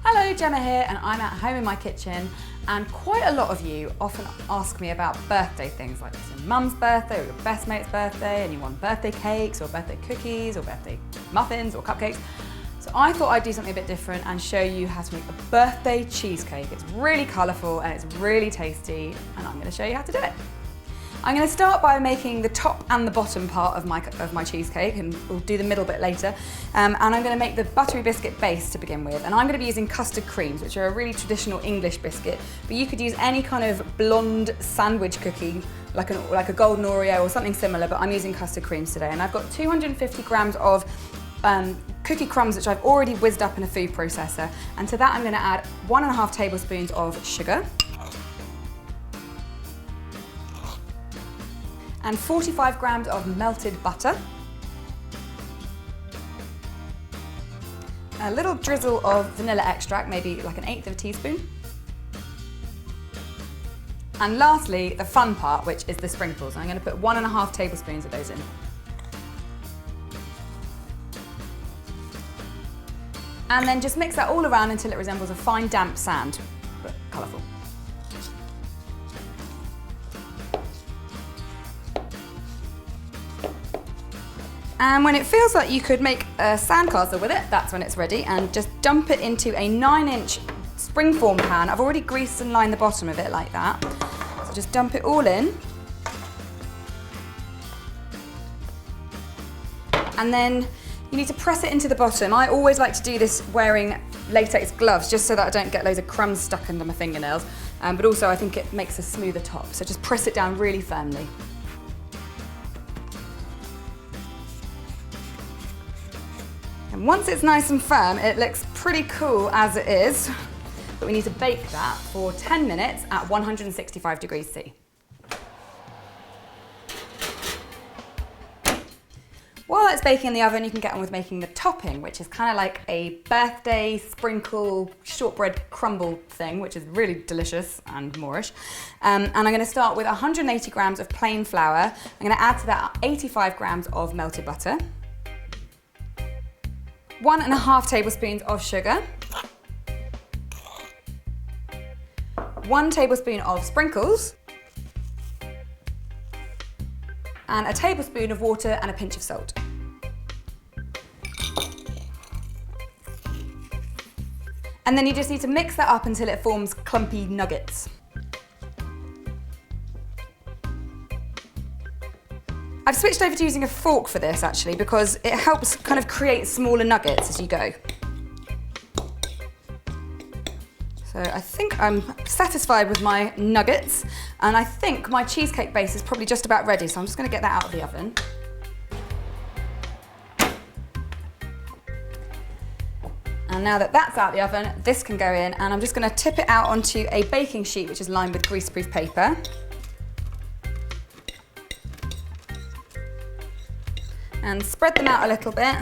Hello, Gemma here, and I'm at home in my kitchen, and quite a lot of you often ask me about birthday things, like it's your mum's birthday or your best mate's birthday, and you want birthday cakes or birthday cookies or birthday muffins or cupcakes. So I thought I'd do something a bit different and show you how to make a birthday cheesecake. It's really colourful and it's really tasty, and I'm going to show you how to do it. I'm going to start by making the top and the bottom part of my cheesecake, and we'll do the middle bit later. And I'm going to make the buttery biscuit base to begin with. And I'm going to be using custard creams, which are a really traditional English biscuit, but you could use any kind of blonde sandwich cookie, like a golden Oreo or something similar, but I'm using custard creams today. And I've got 250 grams of cookie crumbs, which I've already whizzed up in a food processor. And to that I'm going to add 1.5 tablespoons of sugar, and 45 grams of melted butter, a little drizzle of vanilla extract, maybe like 1/8 of a teaspoon, and lastly, the fun part, which is the sprinkles. I'm going to put 1.5 tablespoons of those in. And then just mix that all around until it resembles a fine damp sand, but colourful. And when it feels like you could make a sandcastle with it, that's when it's ready, and just dump it into a 9-inch springform pan. I've already greased and lined the bottom of it like that. So just dump it all in. And then you need to press it into the bottom. I always like to do this wearing latex gloves, just so that I don't get loads of crumbs stuck under my fingernails. But also I think it makes a smoother top. So just press it down really firmly. And once it's nice and firm, it looks pretty cool as it is, but we need to bake that for 10 minutes at 165 degrees C. While it's baking in the oven, you can get on with making the topping, which is kind of like a birthday sprinkle shortbread crumble thing, which is really delicious and moreish. And I'm going to start with 180 grams of plain flour. I'm going to add to that 85 grams of melted butter, 1.5 tablespoons of sugar, 1 tablespoon of sprinkles, and a tablespoon of water and a pinch of salt. And then you just need to mix that up until it forms clumpy nuggets. I've switched over to using a fork for this actually, because it helps kind of create smaller nuggets as you go. So I think I'm satisfied with my nuggets, and I think my cheesecake base is probably just about ready, so I'm just going to get that out of the oven. And now that that's out of the oven, this can go in, and I'm just going to tip it out onto a baking sheet which is lined with greaseproof paper. And spread them out a little bit.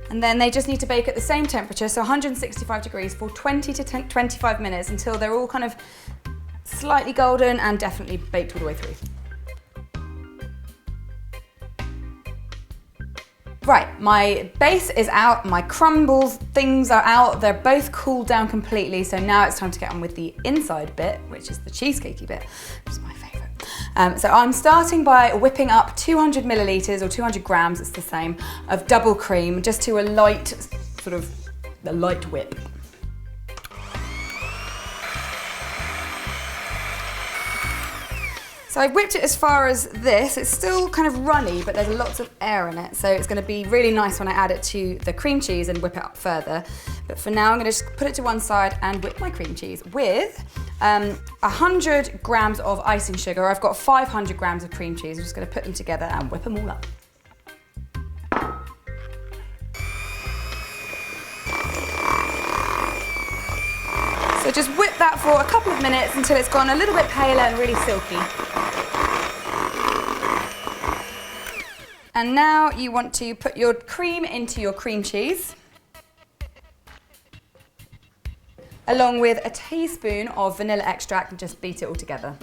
And then they just need to bake at the same temperature, so 165 degrees for 20 to 25 minutes until they're all kind of slightly golden and definitely baked all the way through. Right, my base is out, my crumble things are out, they're both cooled down completely, so now it's time to get on with the inside bit, which is the cheesecakey bit, which is my favourite. So I'm starting by whipping up 200 millilitres or 200 grams, it's the same, of double cream, just to a light, a light whip. So I've whipped it as far as this. It's still kind of runny, but there's lots of air in it, so it's going to be really nice when I add it to the cream cheese and whip it up further. But for now, I'm going to just put it to one side and whip my cream cheese with 100 grams of icing sugar. I've got 500 grams of cream cheese. I'm just going to put them together and whip them all up. So just whip that for a couple of minutes until it's gone a little bit paler and really silky. And now you want to put your cream into your cream cheese, along with a teaspoon of vanilla extract, and just beat it all together.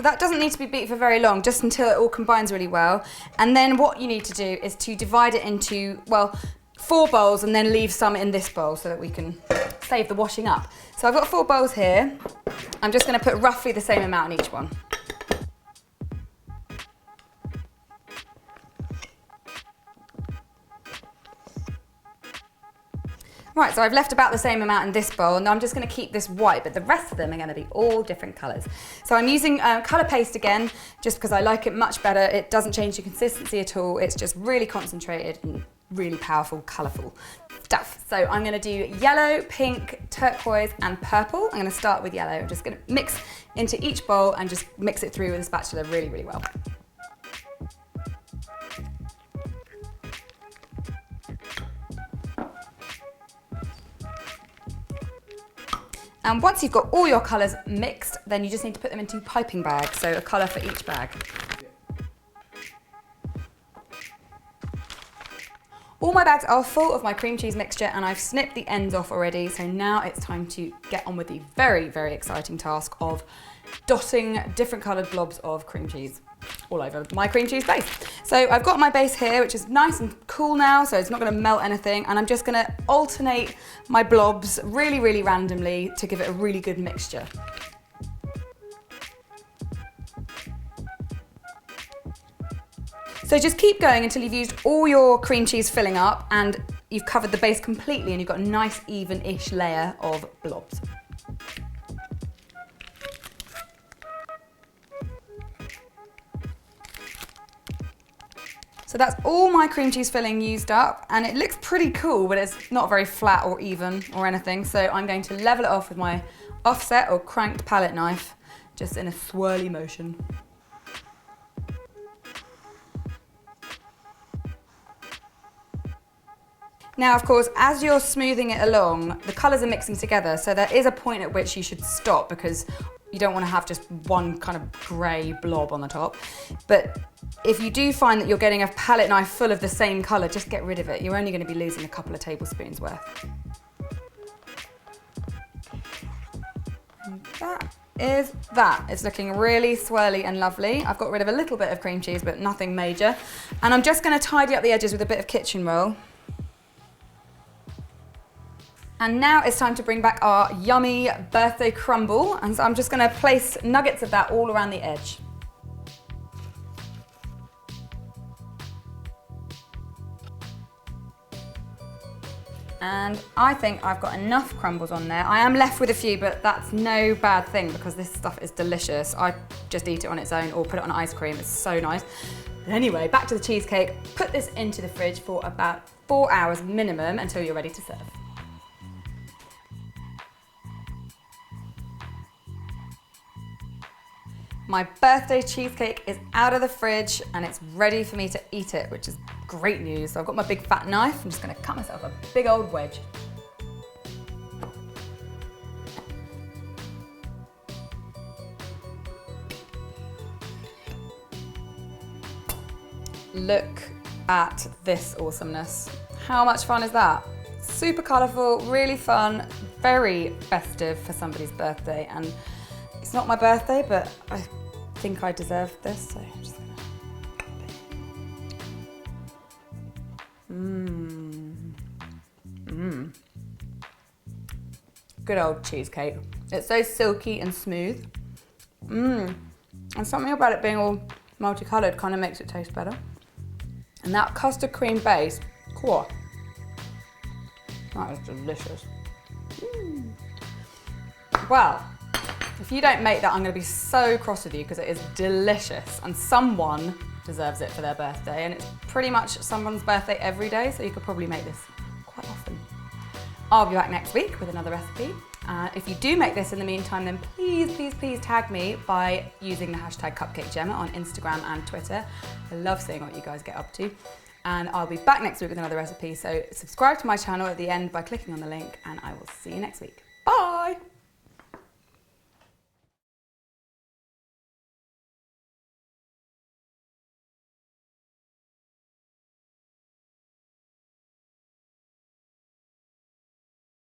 that doesn't need to be beat for very long, just until it all combines really well. And then what you need to do is to divide it into, well, 4 bowls and then leave some in this bowl so that we can save the washing up. So I've got 4 bowls here. I'm just going to put roughly the same amount in each one. Right, so I've left about the same amount in this bowl. Now I'm just going to keep this white, but the rest of them are going to be all different colours. So I'm using colour paste again, just because I like it much better. It doesn't change the consistency at all. It's just really concentrated and really powerful, colourful stuff. So I'm going to do yellow, pink, turquoise and purple. I'm going to start with yellow. I'm just going to mix into each bowl and just mix it through with a spatula really, really well. And once you've got all your colours mixed, then you just need to put them into piping bags, so a colour for each bag. All my bags are full of my cream cheese mixture and I've snipped the ends off already, so now it's time to get on with the very, very exciting task of dotting different coloured blobs of cream cheese all over my cream cheese base. So I've got my base here, which is nice and cool now, so it's not going to melt anything, and I'm just going to alternate my blobs really, really randomly to give it a really good mixture. So just keep going until you've used all your cream cheese filling up and you've covered the base completely and you've got a nice even-ish layer of blobs. So that's all my cream cheese filling used up, and it looks pretty cool, but it's not very flat or even or anything. So I'm going to level it off with my offset or cranked palette knife, just in a swirly motion. Now, of course, as you're smoothing it along, the colours are mixing together, so there is a point at which you should stop because you don't want to have just one kind of grey blob on the top. But if you do find that you're getting a palette knife full of the same colour, just get rid of it. You're only going to be losing a couple of tablespoons worth. And that is that. It's looking really swirly and lovely. I've got rid of a little bit of cream cheese, but nothing major. And I'm just going to tidy up the edges with a bit of kitchen roll. And now it's time to bring back our yummy birthday crumble. And so I'm just going to place nuggets of that all around the edge. And I think I've got enough crumbles on there. I am left with a few, but that's no bad thing because this stuff is delicious. I just eat it on its own or put it on ice cream. It's so nice. But anyway, back to the cheesecake. Put this into the fridge for about 4 hours minimum until you're ready to serve. My birthday cheesecake is out of the fridge and it's ready for me to eat it, which is great news. So I've got my big fat knife. I'm just going to cut myself a big old wedge. Look at this awesomeness. How much fun is that? Super colourful, really fun, very festive for somebody's birthday. And it's not my birthday, but I think I deserve this, so I'm just gonna... Good old cheesecake. It's so silky and smooth. And something about it being all multicoloured kind of makes it taste better. And that custard cream base, cool. That is delicious. Well, if you don't make that, I'm going to be so cross with you because it is delicious and someone deserves it for their birthday, and it's pretty much someone's birthday every day, so you could probably make this quite often. I'll be back next week with another recipe. If you do make this in the meantime, then please, please, please tag me by using the hashtag Cupcake Jemma on Instagram and Twitter. I love seeing what you guys get up to. And I'll be back next week with another recipe, so subscribe to my channel at the end by clicking on the link, and I will see you next week. Bye!